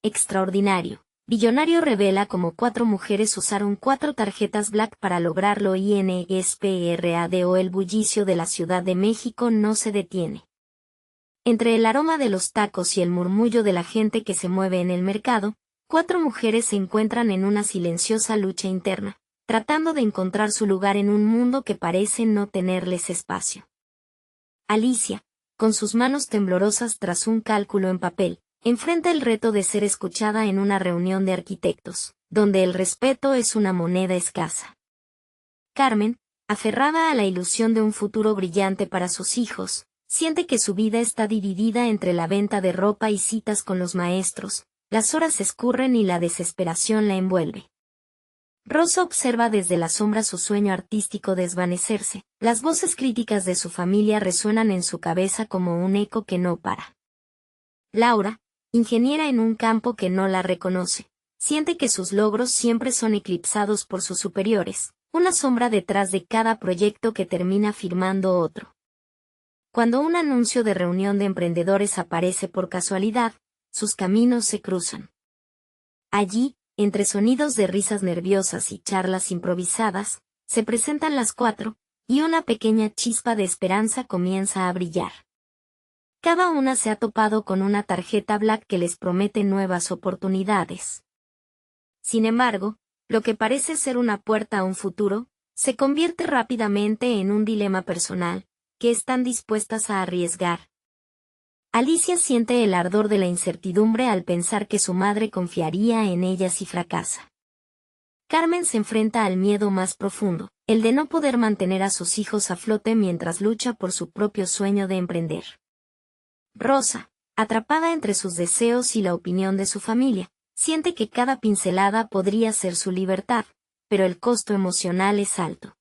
extraordinario. Billonario revela cómo 4 mujeres usaron 4 tarjetas Black para lograrlo. INSPRADO. El bullicio de la Ciudad de México no se detiene. Entre el aroma de los tacos y el murmullo de la gente que se mueve en el mercado, 4 mujeres se encuentran en una silenciosa lucha interna, tratando de encontrar su lugar en un mundo que parece no tenerles espacio. Alicia, con sus manos temblorosas tras un cálculo en papel, enfrenta el reto de ser escuchada en una reunión de arquitectos, donde el respeto es una moneda escasa. Carmen, aferrada a la ilusión de un futuro brillante para sus hijos, siente que su vida está dividida entre la venta de ropa y citas con los maestros, las horas escurren y la desesperación la envuelve. Rosa observa desde la sombra su sueño artístico desvanecerse, las voces críticas de su familia resuenan en su cabeza como un eco que no para. Laura, ingeniera en un campo que no la reconoce, siente que sus logros siempre son eclipsados por sus superiores, una sombra detrás de cada proyecto que termina firmando otro. Cuando un anuncio de reunión de emprendedores aparece por casualidad, sus caminos se cruzan. Allí, entre sonidos de risas nerviosas y charlas improvisadas, se presentan las 4, y una pequeña chispa de esperanza comienza a brillar. Cada una se ha topado con una tarjeta Black que les promete nuevas oportunidades. Sin embargo, lo que parece ser una puerta a un futuro, se convierte rápidamente en un dilema personal, que están dispuestas a arriesgar. Alicia siente el ardor de la incertidumbre al pensar que su madre confiaría en ella si fracasa. Carmen se enfrenta al miedo más profundo, el de no poder mantener a sus hijos a flote mientras lucha por su propio sueño de emprender. Rosa, atrapada entre sus deseos y la opinión de su familia, siente que cada pincelada podría ser su libertad, pero el costo emocional es alto.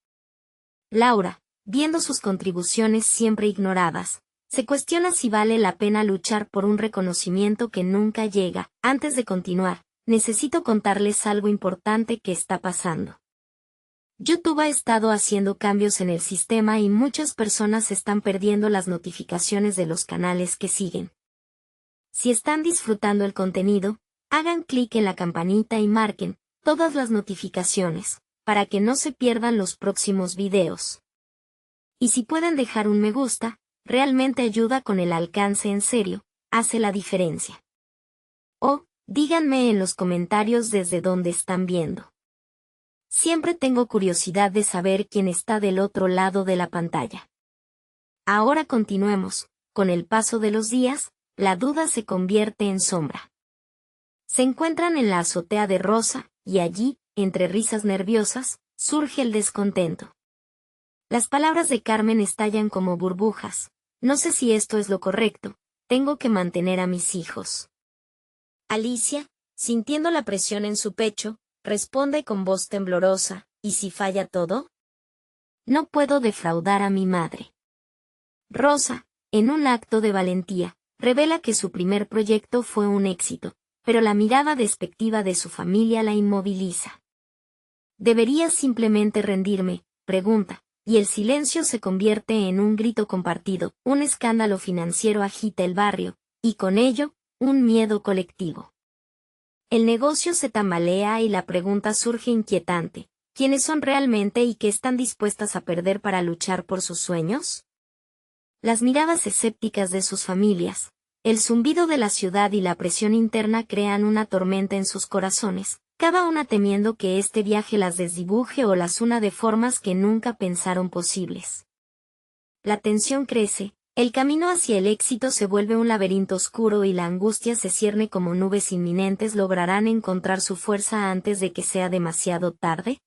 Laura, viendo sus contribuciones siempre ignoradas, se cuestiona si vale la pena luchar por un reconocimiento que nunca llega. Antes de continuar, necesito contarles algo importante que está pasando. YouTube ha estado haciendo cambios en el sistema y muchas personas están perdiendo las notificaciones de los canales que siguen. Si están disfrutando el contenido, hagan clic en la campanita y marquen todas las notificaciones, para que no se pierdan los próximos videos. Y si pueden dejar un me gusta, realmente ayuda con el alcance en serio, hace la diferencia. O, díganme en los comentarios desde dónde están viendo. Siempre tengo curiosidad de saber quién está del otro lado de la pantalla. Ahora continuemos, con el paso de los días, la duda se convierte en sombra. Se encuentran en la azotea de Rosa, y allí, entre risas nerviosas, surge el descontento. Las palabras de Carmen estallan como burbujas. No sé si esto es lo correcto, tengo que mantener a mis hijos. Alicia, sintiendo la presión en su pecho, responde con voz temblorosa, ¿y si falla todo? No puedo defraudar a mi madre. Rosa, en un acto de valentía, revela que su primer proyecto fue un éxito, pero la mirada despectiva de su familia la inmoviliza. ¿Debería simplemente rendirme?, pregunta, y el silencio se convierte en un grito compartido. Un escándalo financiero agita el barrio, y con ello, un miedo colectivo. El negocio se tambalea y la pregunta surge inquietante: ¿quiénes son realmente y qué están dispuestas a perder para luchar por sus sueños? Las miradas escépticas de sus familias, el zumbido de la ciudad y la presión interna crean una tormenta en sus corazones, cada una temiendo que este viaje las desdibuje o las una de formas que nunca pensaron posibles. La tensión crece, el camino hacia el éxito se vuelve un laberinto oscuro y la angustia se cierne como nubes inminentes. ¿Lograrán encontrar su fuerza antes de que sea demasiado tarde?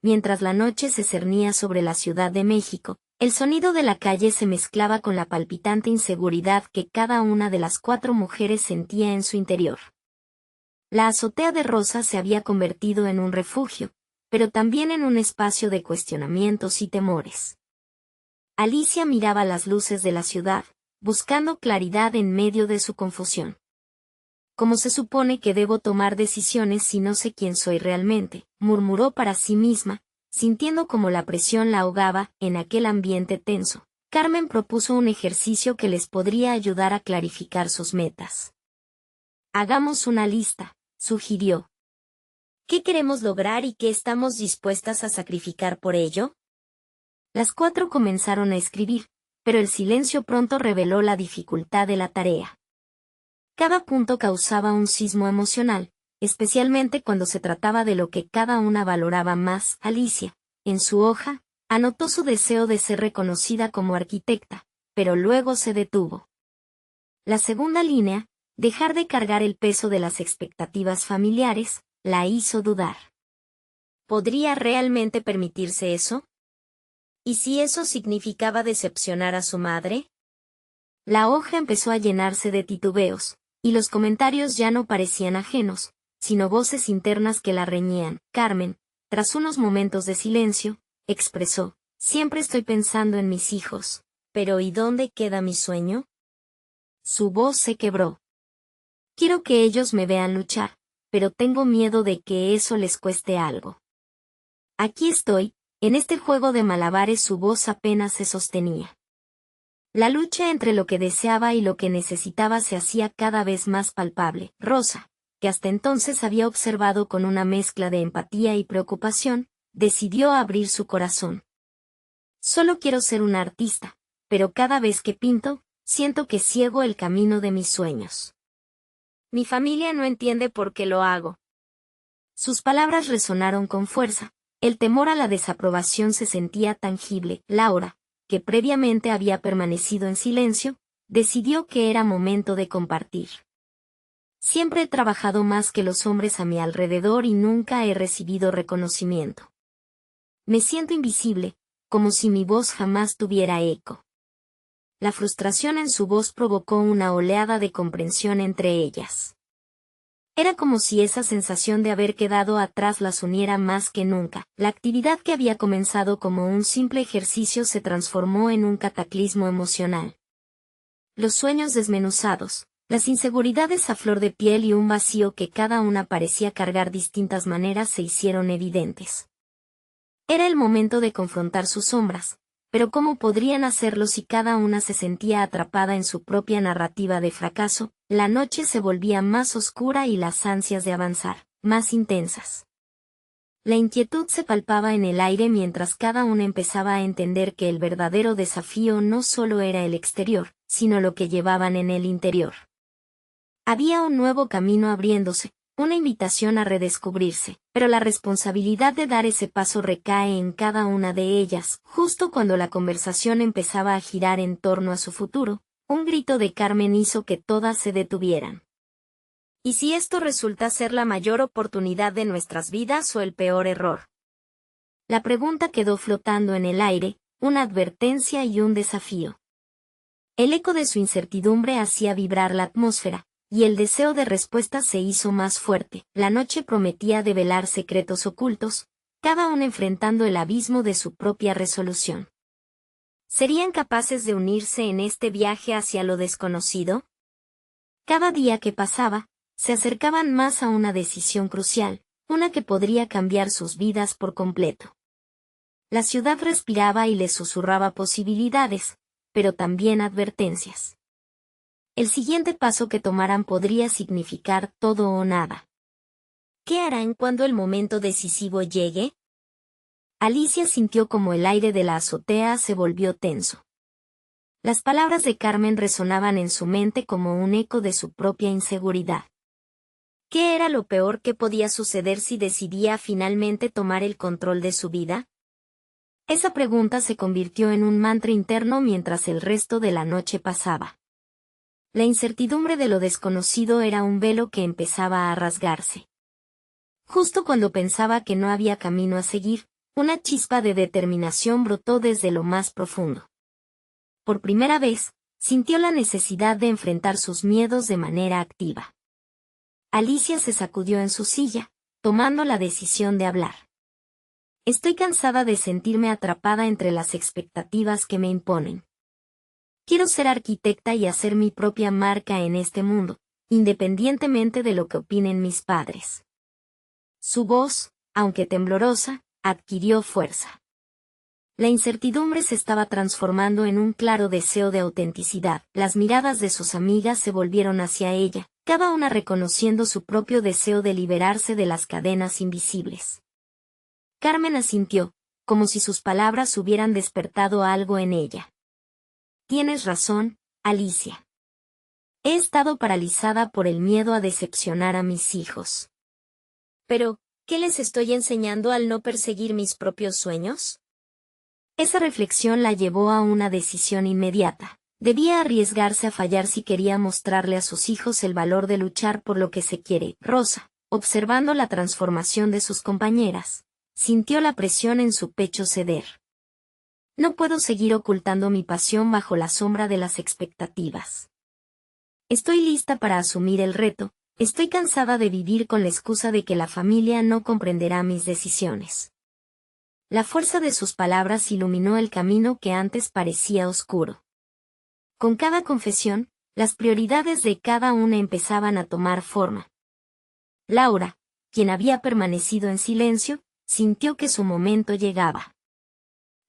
Mientras la noche se cernía sobre la Ciudad de México, el sonido de la calle se mezclaba con la palpitante inseguridad que cada una de las 4 mujeres sentía en su interior. La azotea de Rosa se había convertido en un refugio, pero también en un espacio de cuestionamientos y temores. Alicia miraba las luces de la ciudad, buscando claridad en medio de su confusión. ¿Cómo se supone que debo tomar decisiones si no sé quién soy realmente?, murmuró para sí misma, sintiendo como la presión la ahogaba. En aquel ambiente tenso, Carmen propuso un ejercicio que les podría ayudar a clarificar sus metas. Hagamos una lista, sugirió. ¿Qué queremos lograr y qué estamos dispuestas a sacrificar por ello? Las 4 comenzaron a escribir, pero el silencio pronto reveló la dificultad de la tarea. Cada punto causaba un sismo emocional, especialmente cuando se trataba de lo que cada una valoraba más. Alicia, en su hoja, anotó su deseo de ser reconocida como arquitecta, pero luego se detuvo. La segunda línea, dejar de cargar el peso de las expectativas familiares, la hizo dudar. ¿Podría realmente permitirse eso? ¿Y si eso significaba decepcionar a su madre? La hoja empezó a llenarse de titubeos, y los comentarios ya no parecían ajenos, sino voces internas que la reñían. Carmen, tras unos momentos de silencio, expresó: siempre estoy pensando en mis hijos, pero ¿y dónde queda mi sueño? Su voz se quebró. Quiero que ellos me vean luchar, pero tengo miedo de que eso les cueste algo. Aquí estoy, en este juego de malabares. Su voz apenas se sostenía. La lucha entre lo que deseaba y lo que necesitaba se hacía cada vez más palpable. Rosa, que hasta entonces había observado con una mezcla de empatía y preocupación, decidió abrir su corazón. Solo quiero ser una artista, pero cada vez que pinto, siento que ciego el camino de mis sueños. Mi familia no entiende por qué lo hago. Sus palabras resonaron con fuerza. El temor a la desaprobación se sentía tangible. Laura, que previamente había permanecido en silencio, decidió que era momento de compartir. Siempre he trabajado más que los hombres a mi alrededor y nunca he recibido reconocimiento. Me siento invisible, como si mi voz jamás tuviera eco. La frustración en su voz provocó una oleada de comprensión entre ellas. Era como si esa sensación de haber quedado atrás las uniera más que nunca. La actividad que había comenzado como un simple ejercicio se transformó en un cataclismo emocional. Los sueños desmenuzados, las inseguridades a flor de piel y un vacío que cada una parecía cargar distintas maneras se hicieron evidentes. Era el momento de confrontar sus sombras, pero ¿cómo podrían hacerlo si cada una se sentía atrapada en su propia narrativa de fracaso? La noche se volvía más oscura y las ansias de avanzar, más intensas. La inquietud se palpaba en el aire mientras cada una empezaba a entender que el verdadero desafío no solo era el exterior, sino lo que llevaban en el interior. Había un nuevo camino abriéndose, una invitación a redescubrirse, pero la responsabilidad de dar ese paso recae en cada una de ellas. Justo cuando la conversación empezaba a girar en torno a su futuro, un grito de Carmen hizo que todas se detuvieran. ¿Y si esto resulta ser la mayor oportunidad de nuestras vidas o el peor error? La pregunta quedó flotando en el aire, una advertencia y un desafío. El eco de su incertidumbre hacía vibrar la atmósfera, y el deseo de respuesta se hizo más fuerte. La noche prometía develar secretos ocultos, cada uno enfrentando el abismo de su propia resolución. ¿Serían capaces de unirse en este viaje hacia lo desconocido? Cada día que pasaba, se acercaban más a una decisión crucial, una que podría cambiar sus vidas por completo. La ciudad respiraba y les susurraba posibilidades, pero también advertencias. El siguiente paso que tomaran podría significar todo o nada. ¿Qué harán cuando el momento decisivo llegue? Alicia sintió como el aire de la azotea se volvió tenso. Las palabras de Carmen resonaban en su mente como un eco de su propia inseguridad. ¿Qué era lo peor que podía suceder si decidía finalmente tomar el control de su vida? Esa pregunta se convirtió en un mantra interno mientras el resto de la noche pasaba. La incertidumbre de lo desconocido era un velo que empezaba a rasgarse. Justo cuando pensaba que no había camino a seguir, una chispa de determinación brotó desde lo más profundo. Por primera vez, sintió la necesidad de enfrentar sus miedos de manera activa. Alicia se sacudió en su silla, tomando la decisión de hablar. Estoy cansada de sentirme atrapada entre las expectativas que me imponen. Quiero ser arquitecta y hacer mi propia marca en este mundo, independientemente de lo que opinen mis padres. Su voz, aunque temblorosa, adquirió fuerza. La incertidumbre se estaba transformando en un claro deseo de autenticidad. Las miradas de sus amigas se volvieron hacia ella, cada una reconociendo su propio deseo de liberarse de las cadenas invisibles. Carmen asintió, como si sus palabras hubieran despertado algo en ella. Tienes razón, Alicia. He estado paralizada por el miedo a decepcionar a mis hijos. Pero, ¿qué les estoy enseñando al no perseguir mis propios sueños? Esa reflexión la llevó a una decisión inmediata. Debía arriesgarse a fallar si quería mostrarle a sus hijos el valor de luchar por lo que se quiere. Rosa, observando la transformación de sus compañeras, sintió la presión en su pecho ceder. No puedo seguir ocultando mi pasión bajo la sombra de las expectativas. Estoy lista para asumir el reto, estoy cansada de vivir con la excusa de que la familia no comprenderá mis decisiones. La fuerza de sus palabras iluminó el camino que antes parecía oscuro. Con cada confesión, las prioridades de cada una empezaban a tomar forma. Laura, quien había permanecido en silencio, sintió que su momento llegaba.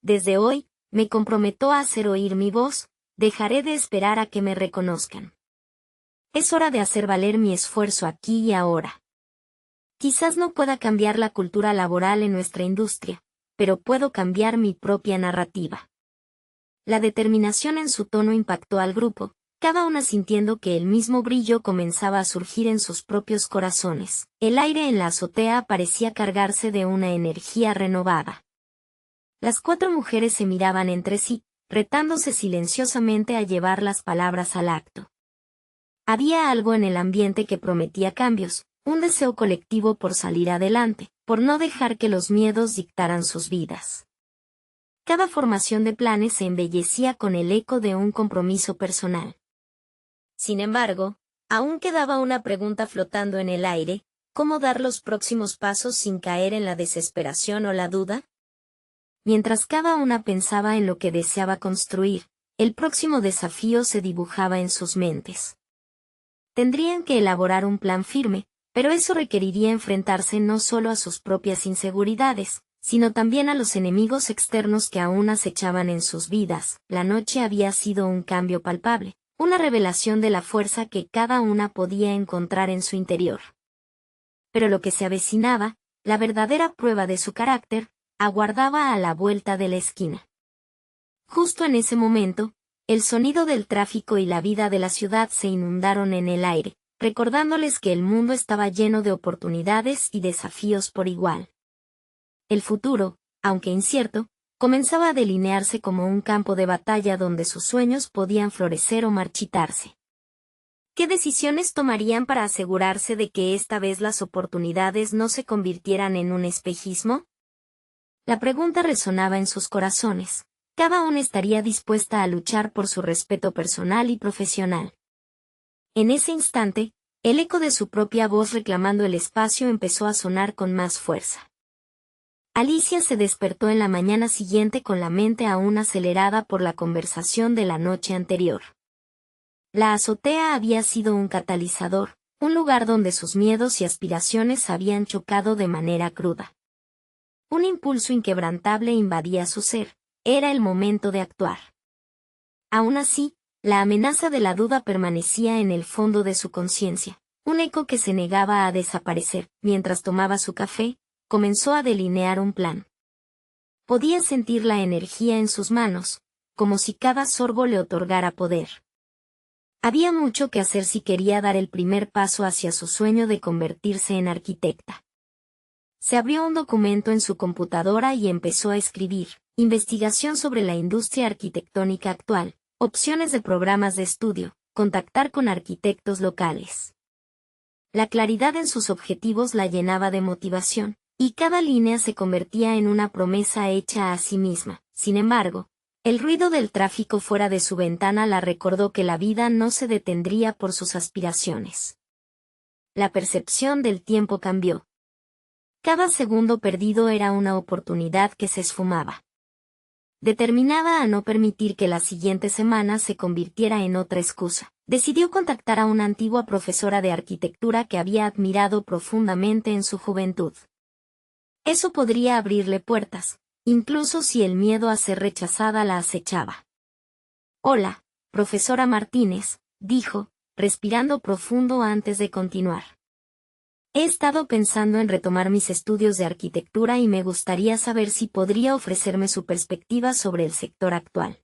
Desde hoy, me comprometo a hacer oír mi voz, dejaré de esperar a que me reconozcan. Es hora de hacer valer mi esfuerzo aquí y ahora. Quizás no pueda cambiar la cultura laboral en nuestra industria, pero puedo cambiar mi propia narrativa. La determinación en su tono impactó al grupo, cada una sintiendo que el mismo brillo comenzaba a surgir en sus propios corazones. El aire en la azotea parecía cargarse de una energía renovada. Las 4 mujeres se miraban entre sí, retándose silenciosamente a llevar las palabras al acto. Había algo en el ambiente que prometía cambios, un deseo colectivo por salir adelante, por no dejar que los miedos dictaran sus vidas. Cada formación de planes se embellecía con el eco de un compromiso personal. Sin embargo, aún quedaba una pregunta flotando en el aire: ¿cómo dar los próximos pasos sin caer en la desesperación o la duda? Mientras cada una pensaba en lo que deseaba construir, el próximo desafío se dibujaba en sus mentes. Tendrían que elaborar un plan firme, pero eso requeriría enfrentarse no solo a sus propias inseguridades, sino también a los enemigos externos que aún acechaban en sus vidas. La noche había sido un cambio palpable, una revelación de la fuerza que cada una podía encontrar en su interior. Pero lo que se avecinaba, la verdadera prueba de su carácter, aguardaba a la vuelta de la esquina. Justo en ese momento, el sonido del tráfico y la vida de la ciudad se inundaron en el aire, recordándoles que el mundo estaba lleno de oportunidades y desafíos por igual. El futuro, aunque incierto, comenzaba a delinearse como un campo de batalla donde sus sueños podían florecer o marchitarse. ¿Qué decisiones tomarían para asegurarse de que esta vez las oportunidades no se convirtieran en un espejismo? La pregunta resonaba en sus corazones. Cada una estaría dispuesta a luchar por su respeto personal y profesional. En ese instante, el eco de su propia voz reclamando el espacio empezó a sonar con más fuerza. Alicia se despertó en la mañana siguiente con la mente aún acelerada por la conversación de la noche anterior. La azotea había sido un catalizador, un lugar donde sus miedos y aspiraciones habían chocado de manera cruda. Un impulso inquebrantable invadía su ser, era el momento de actuar. Aún así, la amenaza de la duda permanecía en el fondo de su conciencia, un eco que se negaba a desaparecer. Mientras tomaba su café, comenzó a delinear un plan. Podía sentir la energía en sus manos, como si cada sorbo le otorgara poder. Había mucho que hacer si quería dar el primer paso hacia su sueño de convertirse en arquitecta. Se abrió un documento en su computadora y empezó a escribir: investigación sobre la industria arquitectónica actual, opciones de programas de estudio, contactar con arquitectos locales. La claridad en sus objetivos la llenaba de motivación, y cada línea se convertía en una promesa hecha a sí misma. Sin embargo, el ruido del tráfico fuera de su ventana la recordó que la vida no se detendría por sus aspiraciones. La percepción del tiempo cambió. Cada segundo perdido era una oportunidad que se esfumaba. Determinada a no permitir que la siguiente semana se convirtiera en otra excusa, decidió contactar a una antigua profesora de arquitectura que había admirado profundamente en su juventud. Eso podría abrirle puertas, incluso si el miedo a ser rechazada la acechaba. «Hola, profesora Martínez», dijo, respirando profundo antes de continuar. He estado pensando en retomar mis estudios de arquitectura y me gustaría saber si podría ofrecerme su perspectiva sobre el sector actual.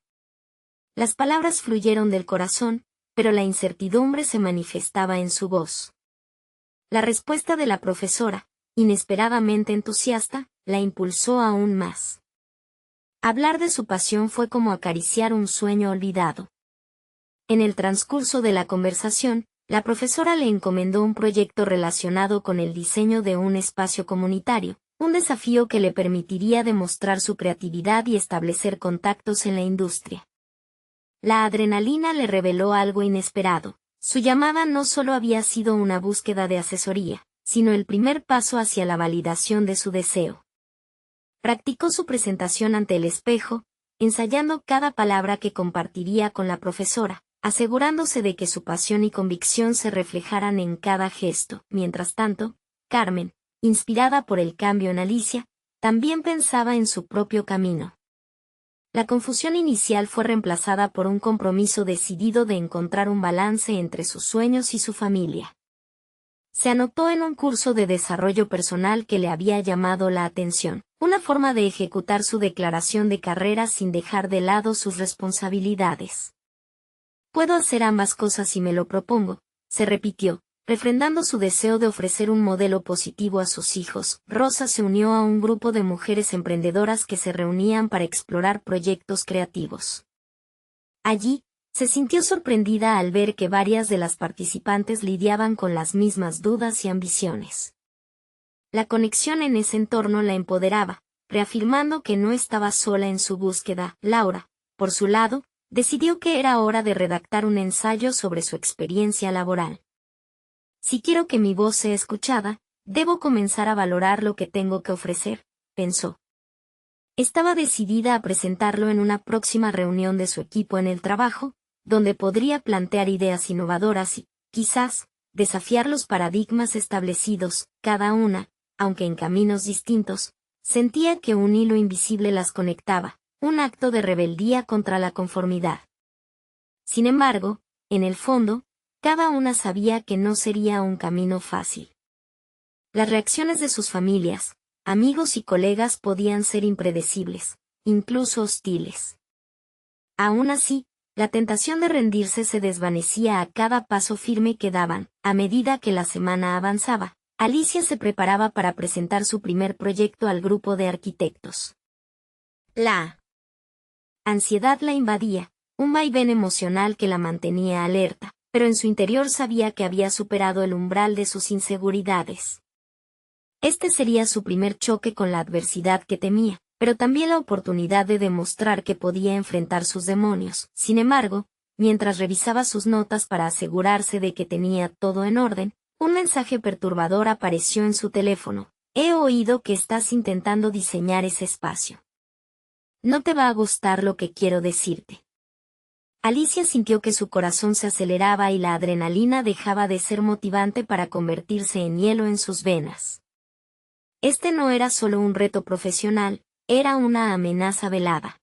Las palabras fluyeron del corazón, pero la incertidumbre se manifestaba en su voz. La respuesta de la profesora, inesperadamente entusiasta, la impulsó aún más. Hablar de su pasión fue como acariciar un sueño olvidado. En el transcurso de la conversación, la profesora le encomendó un proyecto relacionado con el diseño de un espacio comunitario, un desafío que le permitiría demostrar su creatividad y establecer contactos en la industria. La adrenalina le reveló algo inesperado. Su llamada no solo había sido una búsqueda de asesoría, sino el primer paso hacia la validación de su deseo. Practicó su presentación ante el espejo, ensayando cada palabra que compartiría con la profesora, asegurándose de que su pasión y convicción se reflejaran en cada gesto. Mientras tanto, Carmen, inspirada por el cambio en Alicia, también pensaba en su propio camino. La confusión inicial fue reemplazada por un compromiso decidido de encontrar un balance entre sus sueños y su familia. Se anotó en un curso de desarrollo personal que le había llamado la atención, una forma de ejecutar su declaración de carrera sin dejar de lado sus responsabilidades. Puedo hacer ambas cosas si me lo propongo, se repitió, refrendando su deseo de ofrecer un modelo positivo a sus hijos. Rosa se unió a un grupo de mujeres emprendedoras que se reunían para explorar proyectos creativos. Allí, se sintió sorprendida al ver que varias de las participantes lidiaban con las mismas dudas y ambiciones. La conexión en ese entorno la empoderaba, reafirmando que no estaba sola en su búsqueda. Laura, por su lado, decidió que era hora de redactar un ensayo sobre su experiencia laboral. Si quiero que mi voz sea escuchada, debo comenzar a valorar lo que tengo que ofrecer, pensó. Estaba decidida a presentarlo en una próxima reunión de su equipo en el trabajo, donde podría plantear ideas innovadoras y, quizás, desafiar los paradigmas establecidos. Cada una, aunque en caminos distintos, sentía que un hilo invisible las conectaba, un acto de rebeldía contra la conformidad. Sin embargo, en el fondo, cada una sabía que no sería un camino fácil. Las reacciones de sus familias, amigos y colegas podían ser impredecibles, incluso hostiles. Aún así, la tentación de rendirse se desvanecía a cada paso firme que daban. A medida que la semana avanzaba, Alicia se preparaba para presentar su primer proyecto al grupo de arquitectos. La ansiedad la invadía, un vaivén emocional que la mantenía alerta, pero en su interior sabía que había superado el umbral de sus inseguridades. Este sería su primer choque con la adversidad que temía, pero también la oportunidad de demostrar que podía enfrentar sus demonios. Sin embargo, mientras revisaba sus notas para asegurarse de que tenía todo en orden, un mensaje perturbador apareció en su teléfono. He oído que estás intentando diseñar ese espacio. No te va a gustar lo que quiero decirte. Alicia sintió que su corazón se aceleraba y la adrenalina dejaba de ser motivante para convertirse en hielo en sus venas. Este no era solo un reto profesional, era una amenaza velada.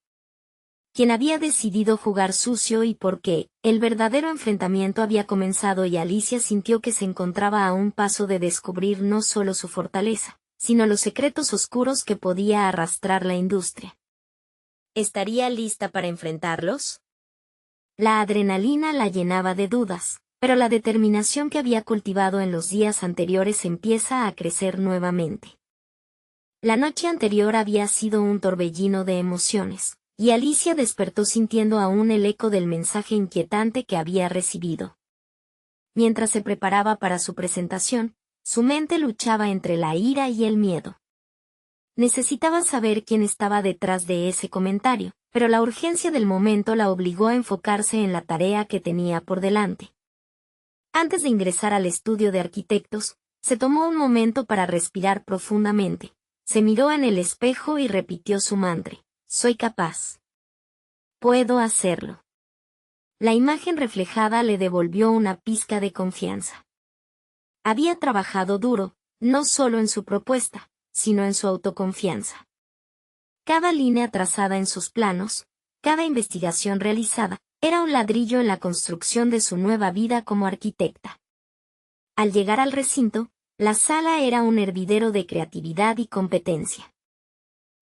Quien había decidido jugar sucio y por qué, el verdadero enfrentamiento había comenzado y Alicia sintió que se encontraba a un paso de descubrir no solo su fortaleza, sino los secretos oscuros que podía arrastrar la industria. ¿Estaría lista para enfrentarlos? La adrenalina la llenaba de dudas, pero la determinación que había cultivado en los días anteriores empieza a crecer nuevamente. La noche anterior había sido un torbellino de emociones, y Alicia despertó sintiendo aún el eco del mensaje inquietante que había recibido. Mientras se preparaba para su presentación, su mente luchaba entre la ira y el miedo. Necesitaba saber quién estaba detrás de ese comentario, pero la urgencia del momento la obligó a enfocarse en la tarea que tenía por delante. Antes de ingresar al estudio de arquitectos, se tomó un momento para respirar profundamente, se miró en el espejo y repitió su mantra: soy capaz. Puedo hacerlo. La imagen reflejada le devolvió una pizca de confianza. Había trabajado duro, no solo en su propuesta, sino en su autoconfianza. Cada línea trazada en sus planos, cada investigación realizada, Era un ladrillo en la construcción de su nueva vida como arquitecta. Al llegar al recinto, la sala era un hervidero de creatividad y competencia.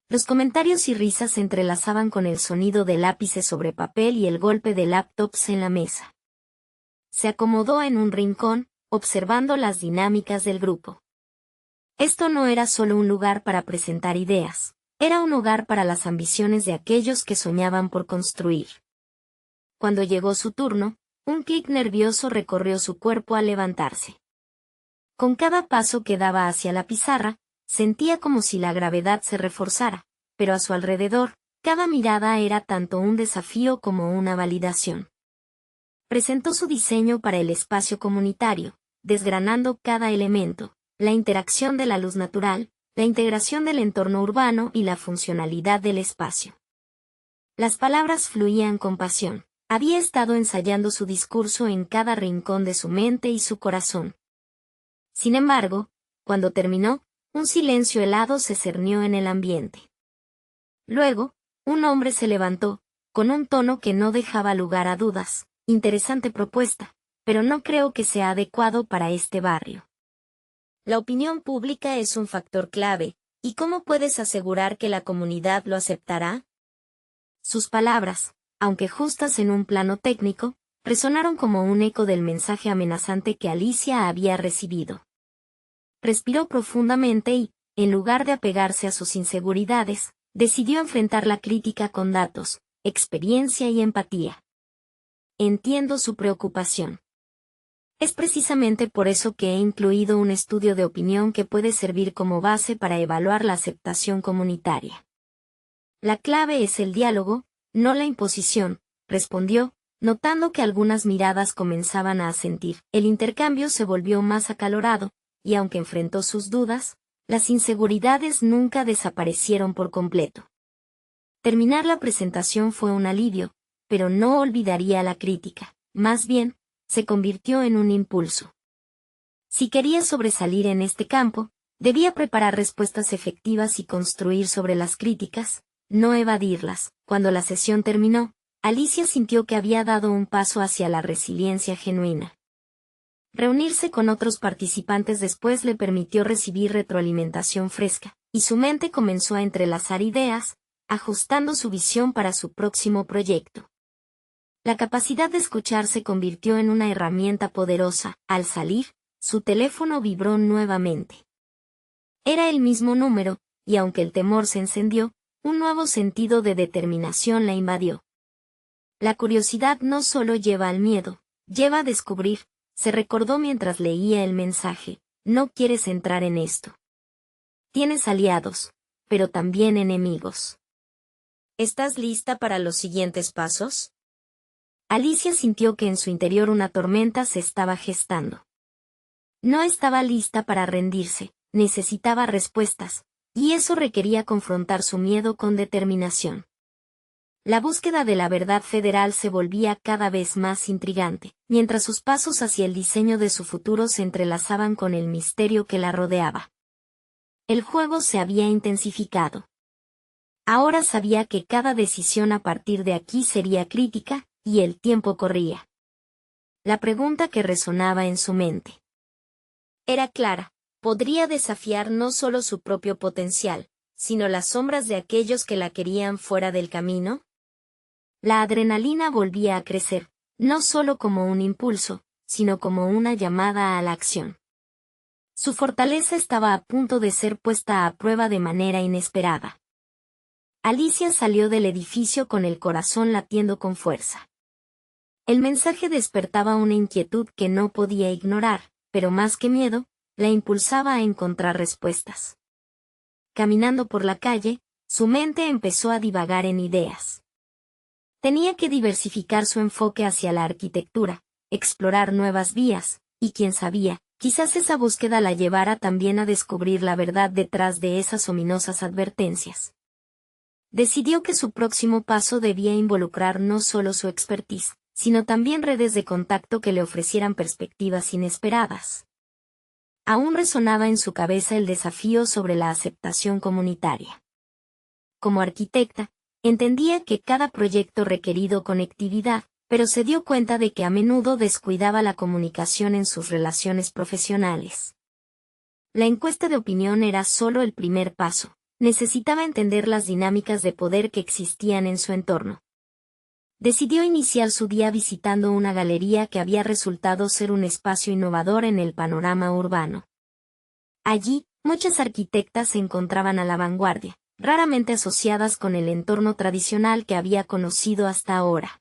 Los comentarios y risas se entrelazaban con el sonido de lápices sobre papel y el golpe de laptops en la mesa. Se acomodó en un rincón, observando las dinámicas del grupo. Esto no era solo un lugar para presentar ideas, era un hogar para las ambiciones de aquellos que soñaban por construir. Cuando llegó su turno, un clic nervioso recorrió su cuerpo al levantarse. Con cada paso que daba hacia la pizarra, sentía como si la gravedad se reforzara, pero a su alrededor, cada mirada era tanto un desafío como una validación. Presentó su diseño para el espacio comunitario, desgranando cada elemento, la interacción de la luz natural, la integración del entorno urbano y la funcionalidad del espacio. Las palabras fluían con pasión. Había estado ensayando su discurso en cada rincón de su mente y su corazón. Sin embargo, cuando terminó, un silencio helado se cernió en el ambiente. Luego, un hombre se levantó, con un tono que no dejaba lugar a dudas. Interesante propuesta, pero no creo que sea adecuado para este barrio. La opinión pública es un factor clave, ¿y cómo puedes asegurar que la comunidad lo aceptará? Sus palabras, aunque justas en un plano técnico, resonaron como un eco del mensaje amenazante que Alicia había recibido. Respiró profundamente y, en lugar de apegarse a sus inseguridades, decidió enfrentar la crítica con datos, experiencia y empatía. Entiendo su preocupación. Es precisamente por eso que he incluido un estudio de opinión que puede servir como base para evaluar la aceptación comunitaria. La clave es el diálogo, no la imposición, respondió, notando que algunas miradas comenzaban a asentir. El intercambio se volvió más acalorado, y aunque enfrentó sus dudas, las inseguridades nunca desaparecieron por completo. Terminar la presentación fue un alivio, pero no olvidaría la crítica, más bien, se convirtió en un impulso. Si quería sobresalir en este campo, debía preparar respuestas efectivas y construir sobre las críticas, no evadirlas. Cuando la sesión terminó, Alicia sintió que había dado un paso hacia la resiliencia genuina. Reunirse con otros participantes después le permitió recibir retroalimentación fresca, y su mente comenzó a entrelazar ideas, ajustando su visión para su próximo proyecto. La capacidad de escuchar se convirtió en una herramienta poderosa. Al salir, su teléfono vibró nuevamente. Era el mismo número, y aunque el temor se encendió, un nuevo sentido de determinación la invadió. La curiosidad no solo lleva al miedo, lleva a descubrir, se recordó mientras leía el mensaje, no quieres entrar en esto. Tienes aliados, pero también enemigos. ¿Estás lista para los siguientes pasos? Alicia sintió que en su interior una tormenta se estaba gestando. No estaba lista para rendirse, necesitaba respuestas, y eso requería confrontar su miedo con determinación. La búsqueda de la verdad federal se volvía cada vez más intrigante, mientras sus pasos hacia el diseño de su futuro se entrelazaban con el misterio que la rodeaba. El juego se había intensificado. Ahora sabía que cada decisión a partir de aquí sería crítica, y el tiempo corría. La pregunta que resonaba en su mente era clara: podría desafiar no solo su propio potencial, sino las sombras de aquellos que la querían fuera del camino. La adrenalina volvía a crecer, no solo como un impulso, sino como una llamada a la acción. Su fortaleza estaba a punto de ser puesta a prueba de manera inesperada. Alicia salió del edificio con el corazón latiendo con fuerza. El mensaje despertaba una inquietud que no podía ignorar, pero más que miedo, la impulsaba a encontrar respuestas. Caminando por la calle, su mente empezó a divagar en ideas. Tenía que diversificar su enfoque hacia la arquitectura, explorar nuevas vías, y quién sabía, quizás esa búsqueda la llevara también a descubrir la verdad detrás de esas ominosas advertencias. Decidió que su próximo paso debía involucrar no solo su expertise, sino también redes de contacto que le ofrecieran perspectivas inesperadas. Aún resonaba en su cabeza el desafío sobre la aceptación comunitaria. Como arquitecta, entendía que cada proyecto requerido conectividad, pero se dio cuenta de que a menudo descuidaba la comunicación en sus relaciones profesionales. La encuesta de opinión era solo el primer paso. Necesitaba entender las dinámicas de poder que existían en su entorno. Decidió iniciar su día visitando una galería que había resultado ser un espacio innovador en el panorama urbano. Allí, muchas arquitectas se encontraban a la vanguardia, raramente asociadas con el entorno tradicional que había conocido hasta ahora.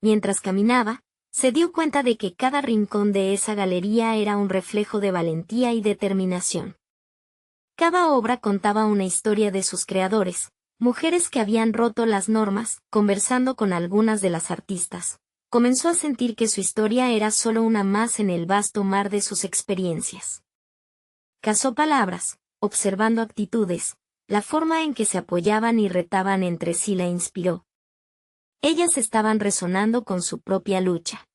Mientras caminaba, se dio cuenta de que cada rincón de esa galería era un reflejo de valentía y determinación. Cada obra contaba una historia de sus creadores, mujeres que habían roto las normas. Conversando con algunas de las artistas, comenzó a sentir que su historia era solo una más en el vasto mar de sus experiencias. Cazó palabras, observando actitudes, la forma en que se apoyaban y retaban entre sí la inspiró. Ellas estaban resonando con su propia lucha.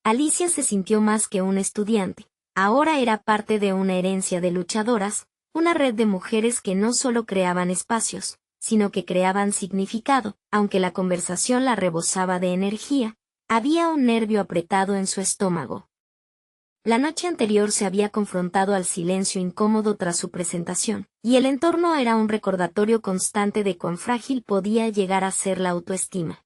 Alicia se sintió más que un estudiante, ahora era parte de una herencia de luchadoras, una red de mujeres que no solo creaban espacios, sino que creaban significado. Aunque la conversación la rebosaba de energía, había un nervio apretado en su estómago. La noche anterior se había confrontado al silencio incómodo tras su presentación, y el entorno era un recordatorio constante de cuán frágil podía llegar a ser la autoestima.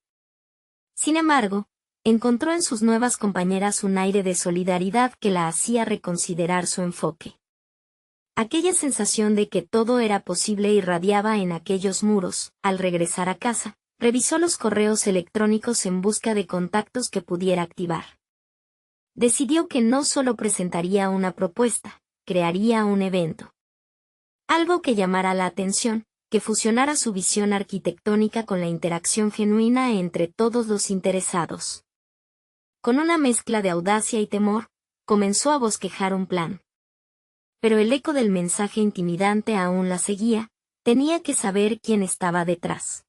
Sin embargo, encontró en sus nuevas compañeras un aire de solidaridad que la hacía reconsiderar su enfoque. Aquella sensación de que todo era posible irradiaba en aquellos muros. Al regresar a casa, revisó los correos electrónicos en busca de contactos que pudiera activar. Decidió que no solo presentaría una propuesta, crearía un evento. Algo que llamara la atención, que fusionara su visión arquitectónica con la interacción genuina entre todos los interesados. Con una mezcla de audacia y temor, comenzó a bosquejar un plan. Pero el eco del mensaje intimidante aún la seguía, tenía que saber quién estaba detrás.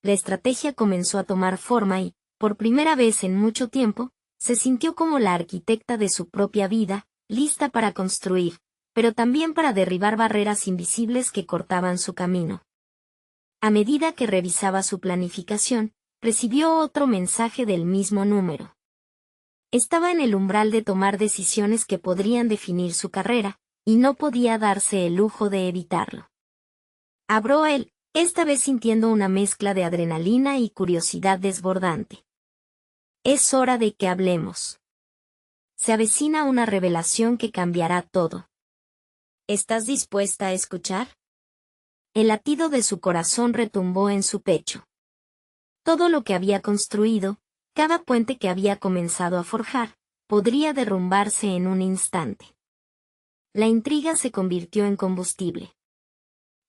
La estrategia comenzó a tomar forma y, por primera vez en mucho tiempo, se sintió como la arquitecta de su propia vida, lista para construir, pero también para derribar barreras invisibles que cortaban su camino. A medida que revisaba su planificación, recibió otro mensaje del mismo número. Estaba en el umbral de tomar decisiones que podrían definir su carrera, y no podía darse el lujo de evitarlo. Abrió él, esta vez sintiendo una mezcla de adrenalina y curiosidad desbordante. Es hora de que hablemos. Se avecina una revelación que cambiará todo. ¿Estás dispuesta a escuchar? El latido de su corazón retumbó en su pecho. Todo lo que había construido, cada puente que había comenzado a forjar, podría derrumbarse en un instante. La intriga se convirtió en combustible.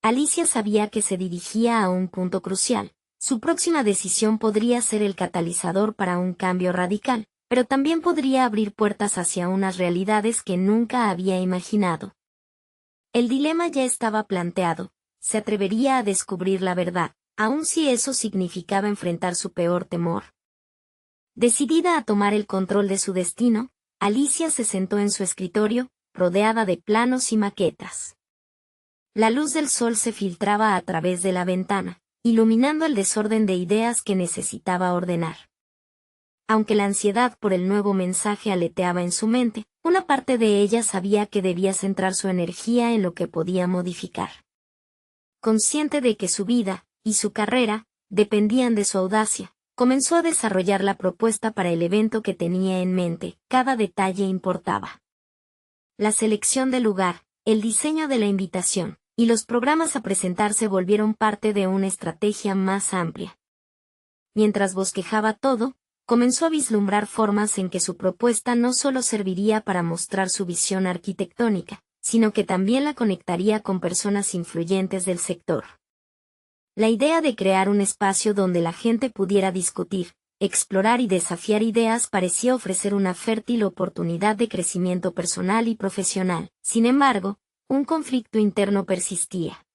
Alicia sabía que se dirigía a un punto crucial. Su próxima decisión podría ser el catalizador para un cambio radical, pero también podría abrir puertas hacia unas realidades que nunca había imaginado. El dilema ya estaba planteado. Se atrevería a descubrir la verdad, aun si eso significaba enfrentar su peor temor. Decidida a tomar el control de su destino, Alicia se sentó en su escritorio, rodeada de planos y maquetas. La luz del sol se filtraba a través de la ventana, iluminando el desorden de ideas que necesitaba ordenar. Aunque la ansiedad por el nuevo mensaje aleteaba en su mente, una parte de ella sabía que debía centrar su energía en lo que podía modificar. Consciente de que su vida, y su carrera, dependían de su audacia, comenzó a desarrollar la propuesta para el evento que tenía en mente. Cada detalle importaba. La selección del lugar, el diseño de la invitación, y los programas a presentar se volvieron parte de una estrategia más amplia. Mientras bosquejaba todo, comenzó a vislumbrar formas en que su propuesta no solo serviría para mostrar su visión arquitectónica, sino que también la conectaría con personas influyentes del sector. La idea de crear un espacio donde la gente pudiera discutir, explorar y desafiar ideas parecía ofrecer una fértil oportunidad de crecimiento personal y profesional. Sin embargo, un conflicto interno persistía.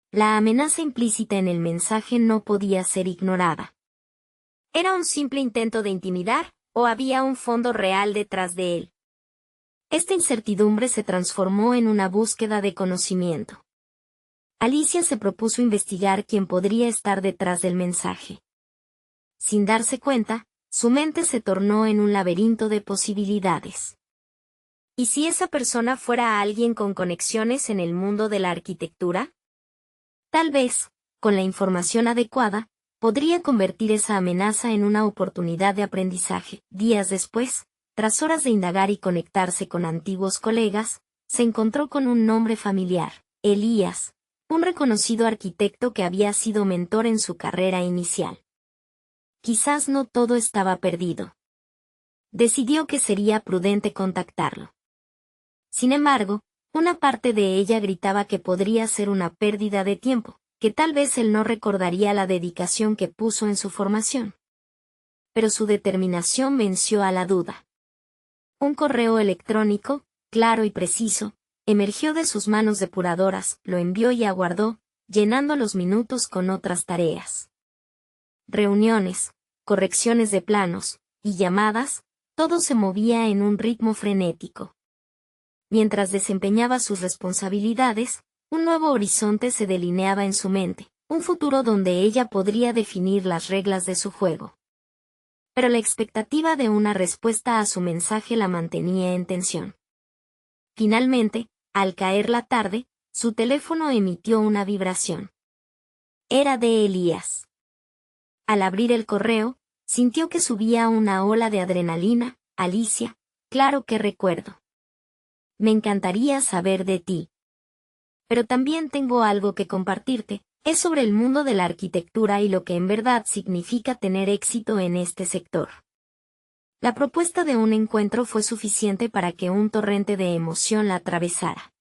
La amenaza implícita en el mensaje no podía ser ignorada. ¿Era un simple intento de intimidar, o había un fondo real detrás de él? Esta incertidumbre se transformó en una búsqueda de conocimiento. Alicia se propuso investigar quién podría estar detrás del mensaje. sin darse cuenta, su mente se tornó en un laberinto de posibilidades. ¿Y si esa persona fuera alguien con conexiones en el mundo de la arquitectura? Tal vez, con la información adecuada, podría convertir esa amenaza en una oportunidad de aprendizaje. Días después, tras horas de indagar y conectarse con antiguos colegas, se encontró con un nombre familiar, Elías, un reconocido arquitecto que había sido mentor en su carrera inicial. Quizás no todo estaba perdido. Decidió que sería prudente contactarlo. Sin embargo, una parte de ella gritaba que podría ser una pérdida de tiempo, que tal vez él no recordaría la dedicación que puso en su formación. Pero su determinación venció a la duda. Un correo electrónico, claro y preciso, emergió de sus manos depuradoras, lo envió y aguardó, llenando los minutos con otras tareas. Reuniones, correcciones de planos, y llamadas, todo se movía en un ritmo frenético. Mientras desempeñaba sus responsabilidades, un nuevo horizonte se delineaba en su mente, un futuro donde ella podría definir las reglas de su juego. Pero la expectativa de una respuesta a su mensaje la mantenía en tensión. Finalmente, al caer la tarde, su teléfono emitió una vibración. Era de Elías. Al abrir el correo, sintió que subía una ola de adrenalina. Alicia, claro que recuerdo. Me encantaría saber de ti. Pero también tengo algo que compartirte, es sobre el mundo de la arquitectura y lo que en verdad significa tener éxito en este sector. La propuesta de un encuentro fue suficiente para que un torrente de emoción la atravesara.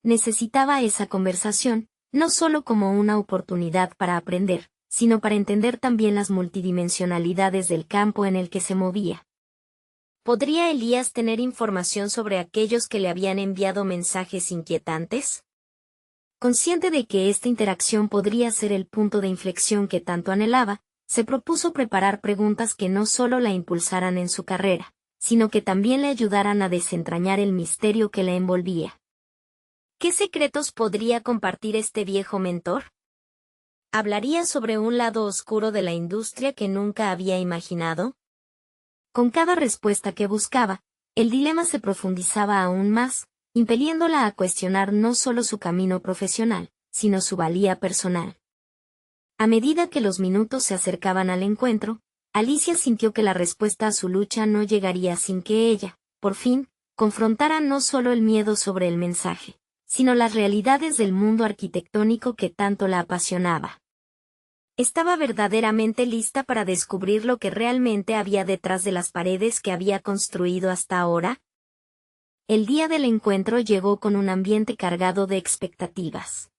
Necesitaba esa conversación, no solo como una oportunidad para aprender, sino para entender también las multidimensionalidades del campo en el que se movía. ¿Podría Elías tener información sobre aquellos que le habían enviado mensajes inquietantes? Consciente de que esta interacción podría ser el punto de inflexión que tanto anhelaba, se propuso preparar preguntas que no solo la impulsaran en su carrera, sino que también le ayudaran a desentrañar el misterio que la envolvía. ¿Qué secretos podría compartir este viejo mentor? ¿Hablaría sobre un lado oscuro de la industria que nunca había imaginado? Con cada respuesta que buscaba, el dilema se profundizaba aún más, impeliéndola a cuestionar no solo su camino profesional, sino su valía personal. A medida que los minutos se acercaban al encuentro, Alicia sintió que la respuesta a su lucha no llegaría sin que ella, por fin, confrontara no solo el miedo sobre el mensaje, sino las realidades del mundo arquitectónico que tanto la apasionaba. Estaba verdaderamente lista para descubrir lo que realmente había detrás de las paredes que había construido hasta ahora. El día del encuentro llegó con un ambiente cargado de expectativas.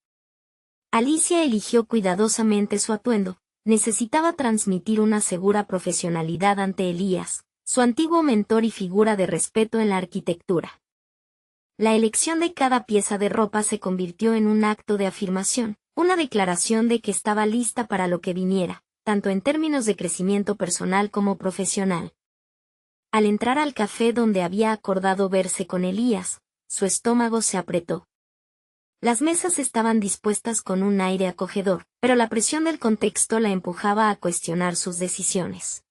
Alicia eligió cuidadosamente su atuendo, necesitaba transmitir una segura profesionalidad ante Elías, su antiguo mentor y figura de respeto en la arquitectura. La elección de cada pieza de ropa se convirtió en un acto de afirmación, una declaración de que estaba lista para lo que viniera, tanto en términos de crecimiento personal como profesional. Al entrar al café donde había acordado verse con Elías, su estómago se apretó. Las mesas estaban dispuestas con un aire acogedor, pero la presión del contexto la empujaba a cuestionar sus decisiones.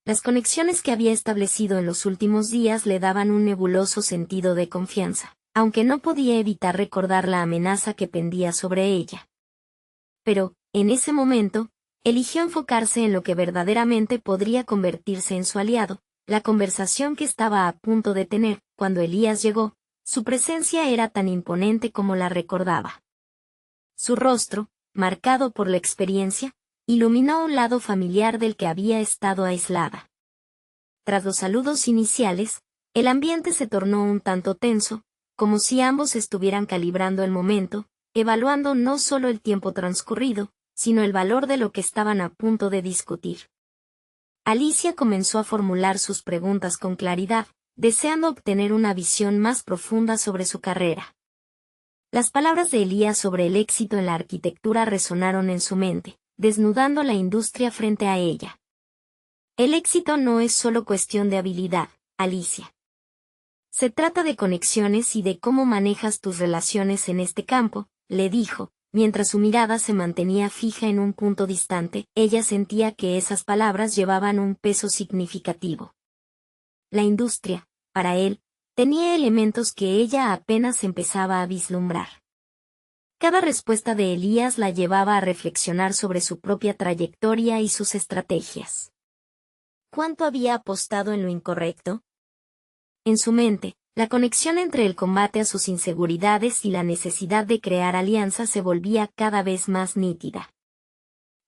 Las conexiones que había establecido en los últimos días le daban un nebuloso sentido de confianza, aunque no podía evitar recordar la amenaza que pendía sobre ella. Pero, en ese momento, eligió enfocarse en lo que verdaderamente podría convertirse en su aliado, la conversación que estaba a punto de tener. Cuando Elías llegó, su presencia era tan imponente como la recordaba. Su rostro, marcado por la experiencia, iluminó un lado familiar del que había estado aislada. Tras los saludos iniciales, el ambiente se tornó un tanto tenso, como si ambos estuvieran calibrando el momento, evaluando no solo el tiempo transcurrido, sino el valor de lo que estaban a punto de discutir. Alicia comenzó a formular sus preguntas con claridad, deseando obtener una visión más profunda sobre su carrera. Las palabras de Elías sobre el éxito en la arquitectura resonaron en su mente, desnudando la industria frente a ella. El éxito no es solo cuestión de habilidad, Alicia. Se trata de conexiones y de cómo manejas tus relaciones en este campo, le dijo, Mientras su mirada se mantenía fija en un punto distante, ella sentía que esas palabras llevaban un peso significativo. La industria, para él, tenía elementos que ella apenas empezaba a vislumbrar. Cada respuesta de Elías la llevaba a reflexionar sobre su propia trayectoria y sus estrategias. ¿Cuánto había apostado en lo incorrecto? En su mente, la conexión entre el combate a sus inseguridades y la necesidad de crear alianzas se volvía cada vez más nítida.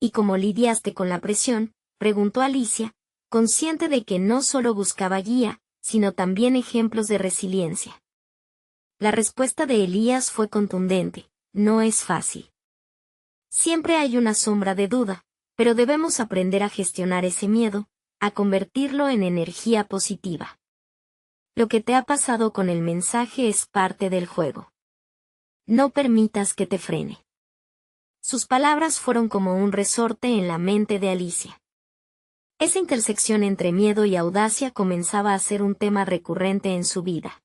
¿Y cómo lidiaste con la presión?, preguntó Alicia, consciente de que no solo buscaba guía, sino también ejemplos de resiliencia. La respuesta de Elías fue contundente: no es fácil. Siempre hay una sombra de duda, pero debemos aprender a gestionar ese miedo, a convertirlo en energía positiva. Lo que te ha pasado con el mensaje es parte del juego. No permitas que te frene. Sus palabras fueron como un resorte en la mente de Alicia. Esa intersección entre miedo y audacia comenzaba a ser un tema recurrente en su vida.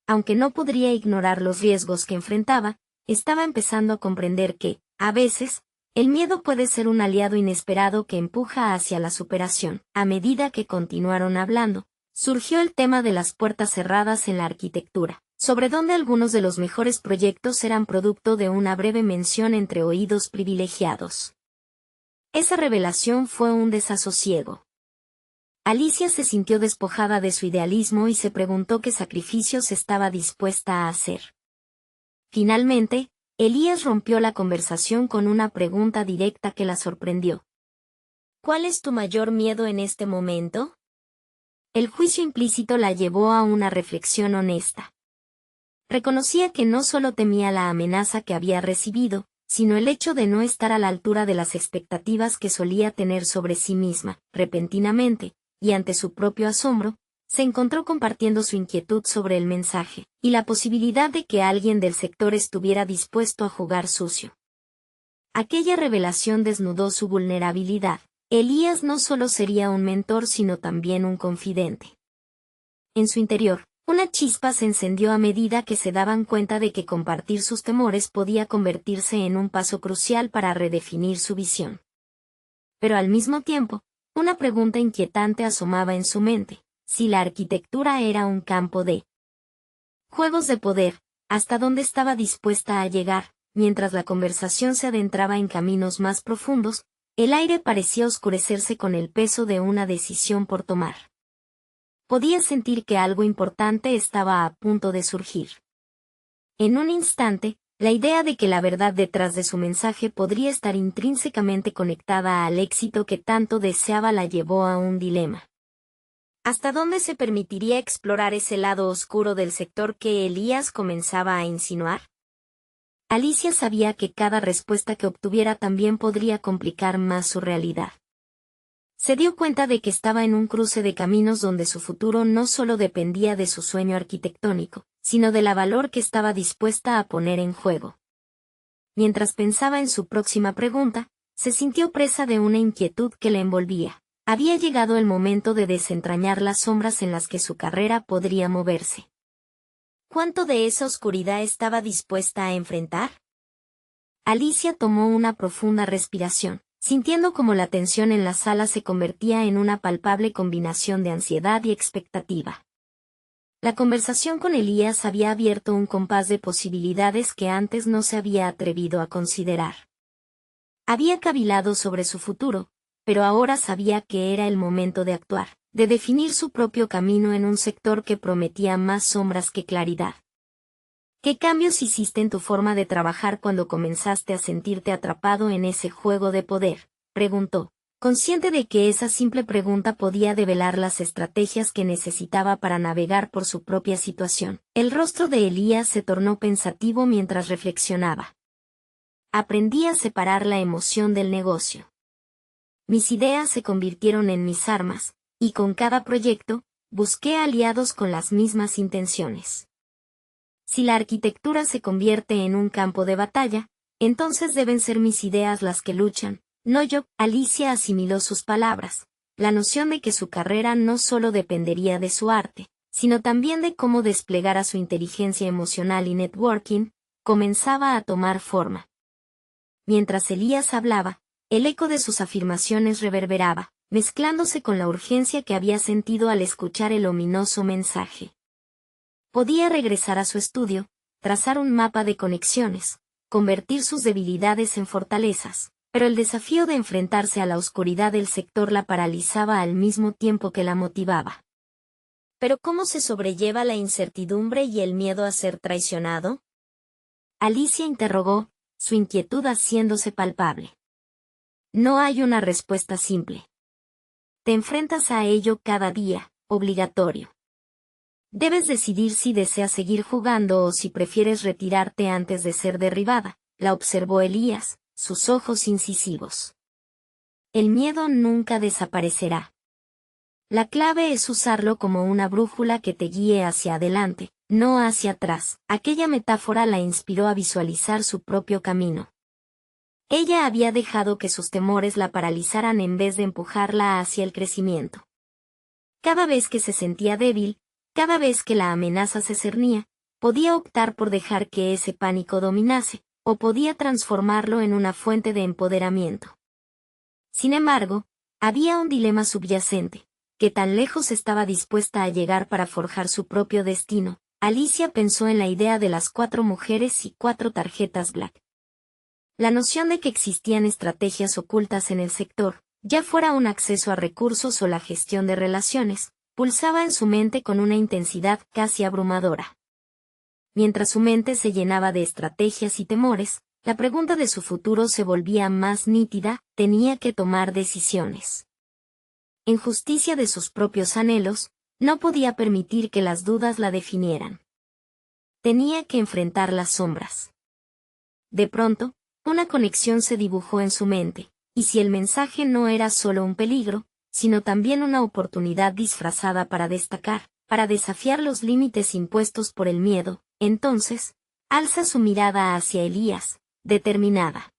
Aunque no podría ignorar los riesgos que enfrentaba, estaba empezando a comprender que, a veces, el miedo puede ser un aliado inesperado que empuja hacia la superación. A medida que continuaron hablando, surgió el tema de las puertas cerradas en la arquitectura, sobre donde algunos de los mejores proyectos eran producto de una breve mención entre oídos privilegiados. Esa revelación fue un desasosiego. Alicia se sintió despojada de su idealismo y se preguntó qué sacrificios estaba dispuesta a hacer. Finalmente, Elías rompió la conversación con una pregunta directa que la sorprendió. ¿Cuál es tu mayor miedo en este momento? El juicio implícito la llevó a una reflexión honesta. Reconocía que no solo temía la amenaza que había recibido, sino el hecho de no estar a la altura de las expectativas que solía tener sobre sí misma. Repentinamente, y ante su propio asombro, se encontró compartiendo su inquietud sobre el mensaje, y la posibilidad de que alguien del sector estuviera dispuesto a jugar sucio. Aquella revelación desnudó su vulnerabilidad. Elías no solo sería un mentor sino también un confidente. En su interior, una chispa se encendió a medida que se daban cuenta de que compartir sus temores podía convertirse en un paso crucial para redefinir su visión. Pero al mismo tiempo, una pregunta inquietante asomaba en su mente: si la arquitectura era un campo de juegos de poder, ¿hasta dónde estaba dispuesta a llegar? Mientras la conversación se adentraba en caminos más profundos, el aire parecía oscurecerse con el peso de una decisión por tomar. Podía sentir que algo importante estaba a punto de surgir. En un instante, la idea de que la verdad detrás de su mensaje podría estar intrínsecamente conectada al éxito que tanto deseaba la llevó a un dilema. ¿Hasta dónde se permitiría explorar ese lado oscuro del sector que Elías comenzaba a insinuar? Alicia sabía que cada respuesta que obtuviera también podría complicar más su realidad. Se dio cuenta de que estaba en un cruce de caminos donde su futuro no solo dependía de su sueño arquitectónico, sino del valor que estaba dispuesta a poner en juego. Mientras pensaba en su próxima pregunta, se sintió presa de una inquietud que le envolvía. Había llegado el momento de desentrañar las sombras en las que su carrera podría moverse. ¿Cuánto de esa oscuridad estaba dispuesta a enfrentar? Alicia tomó una profunda respiración, sintiendo como la tensión en la sala se convertía en una palpable combinación de ansiedad y expectativa. La conversación con Elías había abierto un compás de posibilidades que antes no se había atrevido a considerar. Había cavilado sobre su futuro, pero ahora sabía que era el momento de actuar, de definir su propio camino en un sector que prometía más sombras que claridad. ¿Qué cambios hiciste en tu forma de trabajar cuando comenzaste a sentirte atrapado en ese juego de poder?, preguntó, consciente de que esa simple pregunta podía develar las estrategias que necesitaba para navegar por su propia situación. El rostro de Elías se tornó pensativo mientras reflexionaba. Aprendí a separar la emoción del negocio. Mis ideas se convirtieron en mis armas, y con cada proyecto, busqué aliados con las mismas intenciones. Si la arquitectura se convierte en un campo de batalla, entonces deben ser mis ideas las que luchan, no yo. Alicia asimiló sus palabras, la noción de que su carrera no solo dependería de su arte, sino también de cómo desplegara su inteligencia emocional y networking, comenzaba a tomar forma. Mientras Elías hablaba, el eco de sus afirmaciones reverberaba, mezclándose con la urgencia que había sentido al escuchar el ominoso mensaje. Podía regresar a su estudio, trazar un mapa de conexiones, convertir sus debilidades en fortalezas, pero el desafío de enfrentarse a la oscuridad del sector la paralizaba al mismo tiempo que la motivaba. ¿Pero cómo se sobrelleva la incertidumbre y el miedo a ser traicionado? Alicia interrogó, su inquietud haciéndose palpable. No hay una respuesta simple. Te enfrentas a ello cada día, obligatorio. Debes decidir si deseas seguir jugando o si prefieres retirarte antes de ser derribada, la observó Elías, sus ojos incisivos. El miedo nunca desaparecerá. La clave es usarlo como una brújula que te guíe hacia adelante, no hacia atrás. Aquella metáfora la inspiró a visualizar su propio camino. Ella había dejado que sus temores la paralizaran en vez de empujarla hacia el crecimiento. Cada vez que se sentía débil, cada vez que la amenaza se cernía, podía optar por dejar que ese pánico dominase, o podía transformarlo en una fuente de empoderamiento. Sin embargo, había un dilema subyacente. ¿Qué tan lejos estaba dispuesta a llegar para forjar su propio destino? Alicia pensó en la idea de las 4 mujeres y 4 tarjetas Black. La noción de que existían estrategias ocultas en el sector, ya fuera un acceso a recursos o la gestión de relaciones, pulsaba en su mente con una intensidad casi abrumadora. Mientras su mente se llenaba de estrategias y temores, la pregunta de su futuro se volvía más nítida, tenía que tomar decisiones. En justicia de sus propios anhelos, no podía permitir que las dudas la definieran. Tenía que enfrentar las sombras. De pronto, una conexión se dibujó en su mente, y si el mensaje no era solo un peligro, sino también una oportunidad disfrazada para destacar, para desafiar los límites impuestos por el miedo, entonces, alza su mirada hacia Elías, determinada.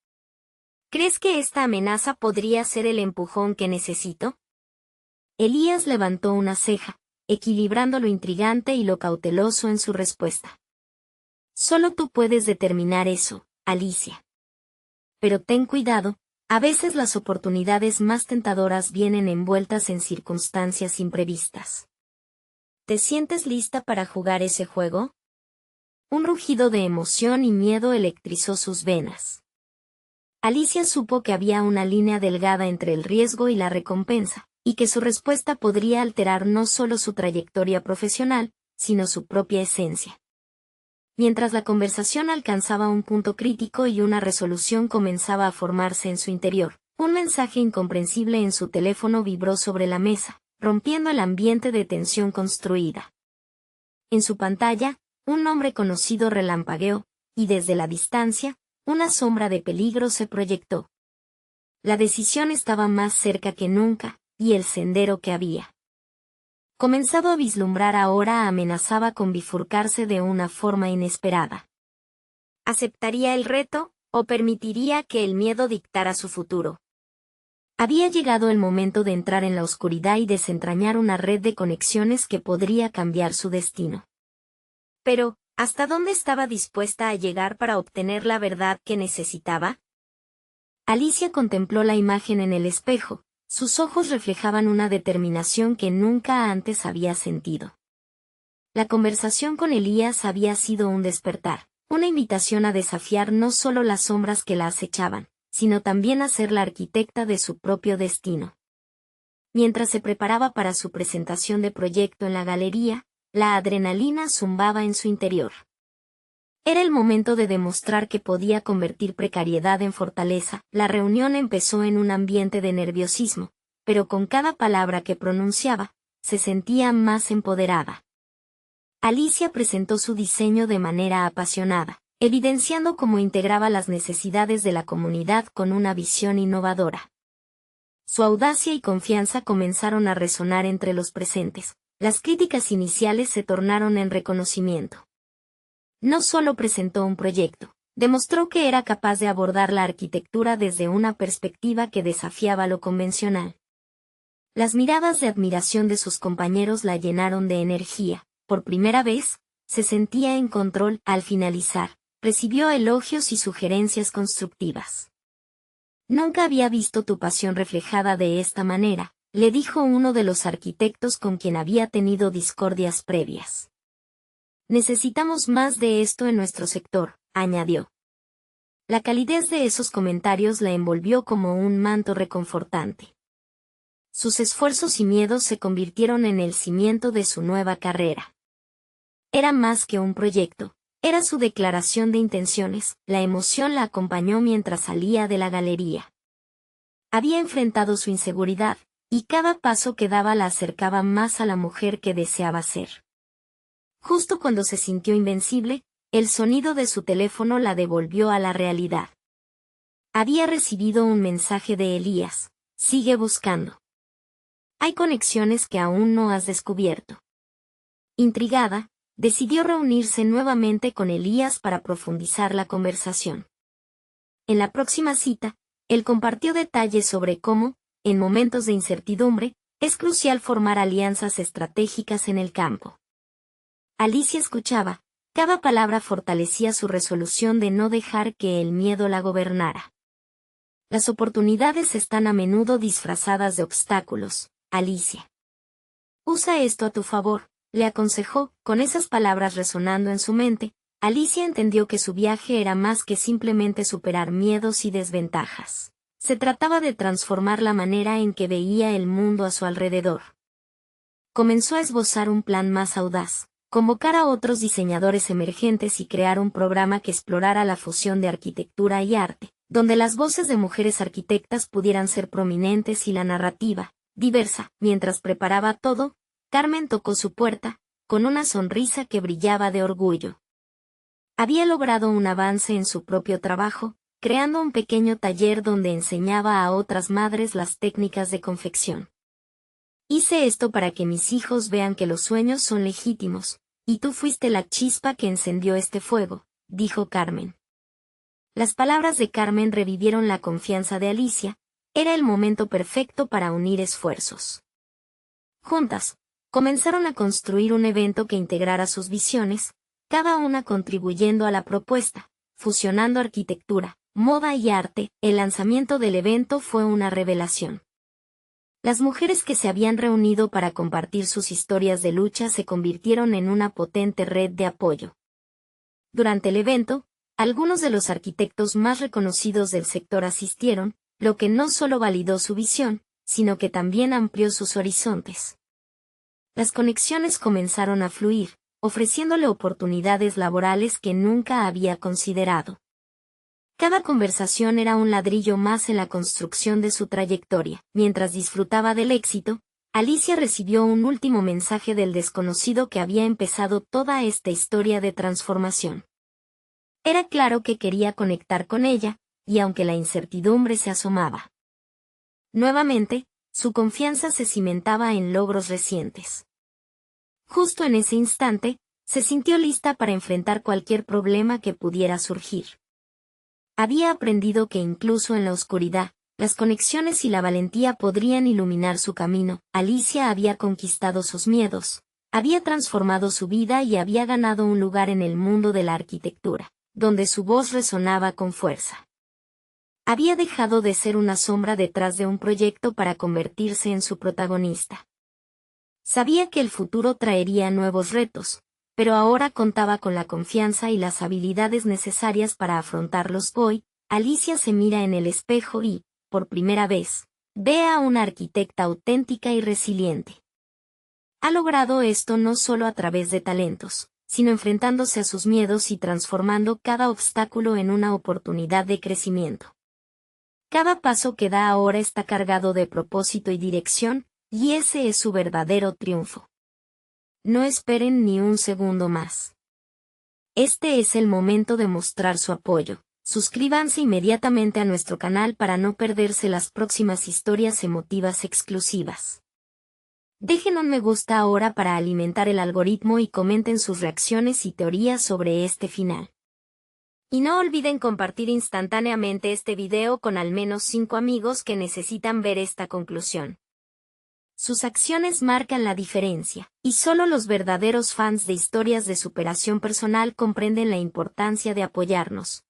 ¿Crees que esta amenaza podría ser el empujón que necesito? Elías levantó una ceja, equilibrando lo intrigante y lo cauteloso en su respuesta. Solo tú puedes determinar eso, Alicia. Pero ten cuidado, a veces las oportunidades más tentadoras vienen envueltas en circunstancias imprevistas. ¿Te sientes lista para jugar ese juego? Un rugido de emoción y miedo electrizó sus venas. Alicia supo que había una línea delgada entre el riesgo y la recompensa, y que su respuesta podría alterar no solo su trayectoria profesional, sino su propia esencia. Mientras la conversación alcanzaba un punto crítico y una resolución comenzaba a formarse en su interior, un mensaje incomprensible en su teléfono vibró sobre la mesa, rompiendo el ambiente de tensión construida. En su pantalla, un nombre conocido relampagueó, y desde la distancia, una sombra de peligro se proyectó. La decisión estaba más cerca que nunca, y el sendero que había comenzado a vislumbrar ahora amenazaba con bifurcarse de una forma inesperada. ¿Aceptaría el reto, o permitiría que el miedo dictara su futuro? Había llegado el momento de entrar en la oscuridad y desentrañar una red de conexiones que podría cambiar su destino. Pero, ¿hasta dónde estaba dispuesta a llegar para obtener la verdad que necesitaba? Alicia contempló la imagen en el espejo. Sus ojos reflejaban una determinación que nunca antes había sentido. La conversación con Elías había sido un despertar, una invitación a desafiar no solo las sombras que la acechaban, sino también a ser la arquitecta de su propio destino. Mientras se preparaba para su presentación de proyecto en la galería, la adrenalina zumbaba en su interior. Era el momento de demostrar que podía convertir precariedad en fortaleza. La reunión empezó en un ambiente de nerviosismo, pero con cada palabra que pronunciaba, se sentía más empoderada. Alicia presentó su diseño de manera apasionada, evidenciando cómo integraba las necesidades de la comunidad con una visión innovadora. Su audacia y confianza comenzaron a resonar entre los presentes. Las críticas iniciales se tornaron en reconocimiento. No solo presentó un proyecto, demostró que era capaz de abordar la arquitectura desde una perspectiva que desafiaba lo convencional. Las miradas de admiración de sus compañeros la llenaron de energía. Por primera vez, se sentía en control. Al finalizar, recibió elogios y sugerencias constructivas. Nunca había visto tu pasión reflejada de esta manera, le dijo uno de los arquitectos con quien había tenido discordias previas. Necesitamos más de esto en nuestro sector, añadió. La calidez de esos comentarios la envolvió como un manto reconfortante. Sus esfuerzos y miedos se convirtieron en el cimiento de su nueva carrera. Era más que un proyecto, era su declaración de intenciones, la emoción la acompañó mientras salía de la galería. Había enfrentado su inseguridad, y cada paso que daba la acercaba más a la mujer que deseaba ser. Justo cuando se sintió invencible, el sonido de su teléfono la devolvió a la realidad. Había recibido un mensaje de Elías: sigue buscando. Hay conexiones que aún no has descubierto. Intrigada, decidió reunirse nuevamente con Elías para profundizar la conversación. En la próxima cita, él compartió detalles sobre cómo, en momentos de incertidumbre, es crucial formar alianzas estratégicas en el campo. Alicia escuchaba, cada palabra fortalecía su resolución de no dejar que el miedo la gobernara. Las oportunidades están a menudo disfrazadas de obstáculos, Alicia. Usa esto a tu favor, le aconsejó, con esas palabras resonando en su mente. Alicia entendió que su viaje era más que simplemente superar miedos y desventajas. Se trataba de transformar la manera en que veía el mundo a su alrededor. Comenzó a esbozar un plan más audaz: convocar a otros diseñadores emergentes y crear un programa que explorara la fusión de arquitectura y arte, donde las voces de mujeres arquitectas pudieran ser prominentes y la narrativa, diversa. Mientras preparaba todo, Carmen tocó su puerta, con una sonrisa que brillaba de orgullo. Había logrado un avance en su propio trabajo, creando un pequeño taller donde enseñaba a otras madres las técnicas de confección. Hice esto para que mis hijos vean que los sueños son legítimos, y tú fuiste la chispa que encendió este fuego, dijo Carmen. Las palabras de Carmen revivieron la confianza de Alicia. Era el momento perfecto para unir esfuerzos. Juntas, comenzaron a construir un evento que integrara sus visiones, cada una contribuyendo a la propuesta, fusionando arquitectura, moda y arte. El lanzamiento del evento fue una revelación. Las mujeres que se habían reunido para compartir sus historias de lucha se convirtieron en una potente red de apoyo. Durante el evento, algunos de los arquitectos más reconocidos del sector asistieron, lo que no solo validó su visión, sino que también amplió sus horizontes. Las conexiones comenzaron a fluir, ofreciéndole oportunidades laborales que nunca había considerado. Cada conversación era un ladrillo más en la construcción de su trayectoria. Mientras disfrutaba del éxito, Alicia recibió un último mensaje del desconocido que había empezado toda esta historia de transformación. Era claro que quería conectar con ella, y aunque la incertidumbre se asomaba. Nuevamente, su confianza se cimentaba en logros recientes. Justo en ese instante, se sintió lista para enfrentar cualquier problema que pudiera surgir. Había aprendido que incluso en la oscuridad, las conexiones y la valentía podrían iluminar su camino. Alicia había conquistado sus miedos, había transformado su vida y había ganado un lugar en el mundo de la arquitectura, donde su voz resonaba con fuerza. Había dejado de ser una sombra detrás de un proyecto para convertirse en su protagonista. Sabía que el futuro traería nuevos retos, pero ahora contaba con la confianza y las habilidades necesarias para afrontarlos. Hoy, Alicia se mira en el espejo y, por primera vez, ve a una arquitecta auténtica y resiliente. Ha logrado esto no solo a través de talentos, sino enfrentándose a sus miedos y transformando cada obstáculo en una oportunidad de crecimiento. Cada paso que da ahora está cargado de propósito y dirección, y ese es su verdadero triunfo. No esperen ni un segundo más. Este es el momento de mostrar su apoyo. Suscríbanse inmediatamente a nuestro canal para no perderse las próximas historias emotivas exclusivas. Dejen un me gusta ahora para alimentar el algoritmo y comenten sus reacciones y teorías sobre este final. Y no olviden compartir instantáneamente este video con al menos 5 amigos que necesitan ver esta conclusión. Sus acciones marcan la diferencia, y solo los verdaderos fans de historias de superación personal comprenden la importancia de apoyarnos.